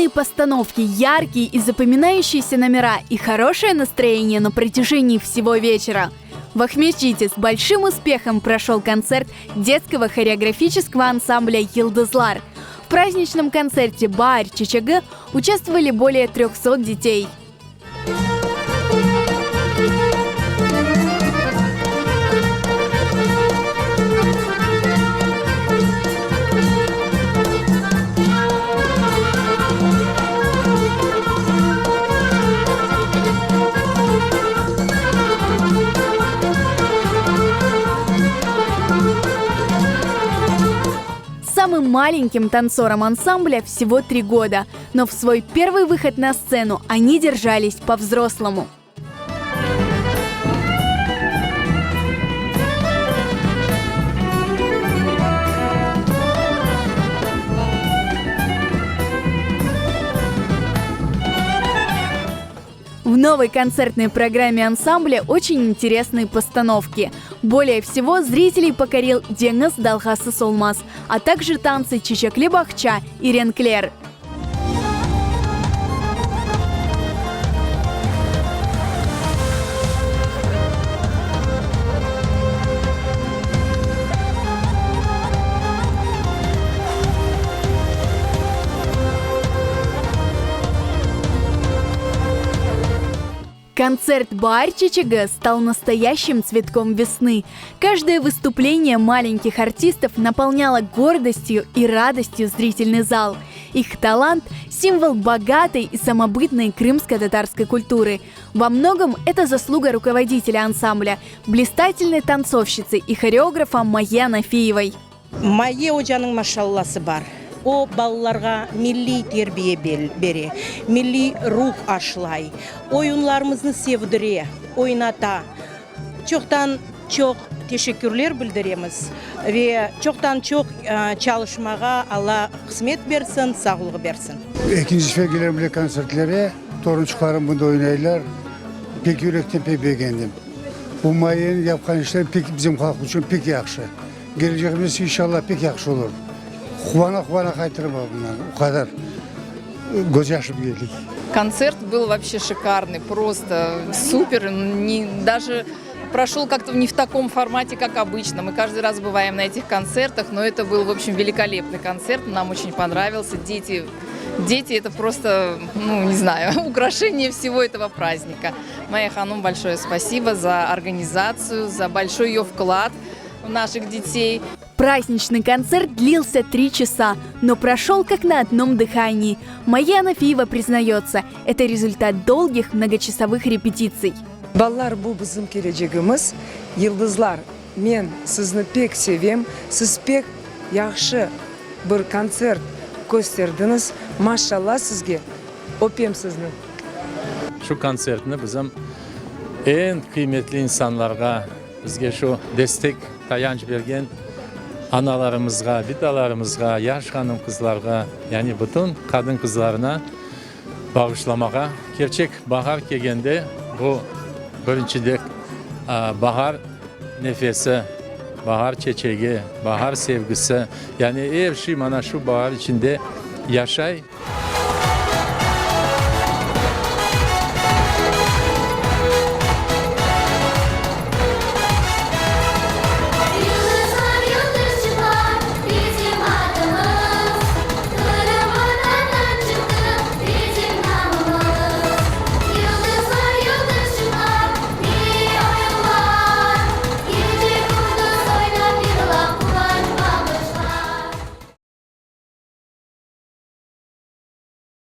Стильные постановки, яркие и запоминающиеся номера и хорошее настроение на протяжении всего вечера. В Ахмечите с большим успехом прошел концерт детского хореографического ансамбля «Йылдызлар». В праздничном концерте «Баар Чечегі» участвовали более 300 детей. Самым маленьким танцорам ансамбля всего 3 года, но в свой первый выход на сцену они держались по-взрослому. В новой концертной программе ансамбля очень интересные постановки. Более всего зрителей покорил «Деңіз далғасы солмас», а также танцы «Чечеклі бақча» и «Ренклер». Концерт «Баар Чечегі» стал настоящим цветком весны. Каждое выступление маленьких артистов наполняло гордостью и радостью зрительный зал. Их талант – символ богатой и самобытной крымско-татарской культуры. Во многом это заслуга руководителя ансамбля, блистательной танцовщицы и хореографа Майя Анафиевой. Майя Ожаның машалласы бар. О балаларға milli тербие бере, milli рух ашлай, oyunlarımızı sevdire, oynata. Çok teşekkürler bildiremiz ve çok çalışmağa Allah kısmet versin, sağlık versin. İkinci fegelerim bile konsertlere, torunçuklarım bunda oynayırlar. Pek yürekten pek beğendim. Bu Mayya'nın yapkan işleri bizim halk için pek yakşı. Geleceğimiz inşallah pek yakşı olur. Кубана қайтырма bundan, o kadar göz yaşım geldik. Концерт был вообще шикарный, просто супер. Даже прошел как-то не в таком формате, как обычно. Мы каждый раз бываем на этих концертах, но это был, в общем, великолепный концерт. Нам очень понравился. Дети это просто, не знаю, украшение всего этого праздника. Майя Ханум, большое спасибо за организацию, за большой ее вклад в наших детей. Праздничный концерт длился 3 часа, но прошел как на одном дыхании. Майя Анафиева признается, это результат долгих многочасовых репетиций. Баллар bu bizim geleceğimiz. Yıldızlar, men sizni pek sevem. Siz pek yaxşı bir konser gösterdiniz. Maşallah sizge. Öpem sizni. Şu konsertini bizim en kıymetli insanlarga, bizge şu destek, tayanç bergen analarımızga, bidalarımızga, yaş hanım kızlarga, yani bütün kadın kızlarına bağışlamağa. Gerçek bahar kelgende bu birinchide bahar nefesi, bahar çeçegi, bahar sevgisi, yani her şey mana şu bahar içinde yaşay.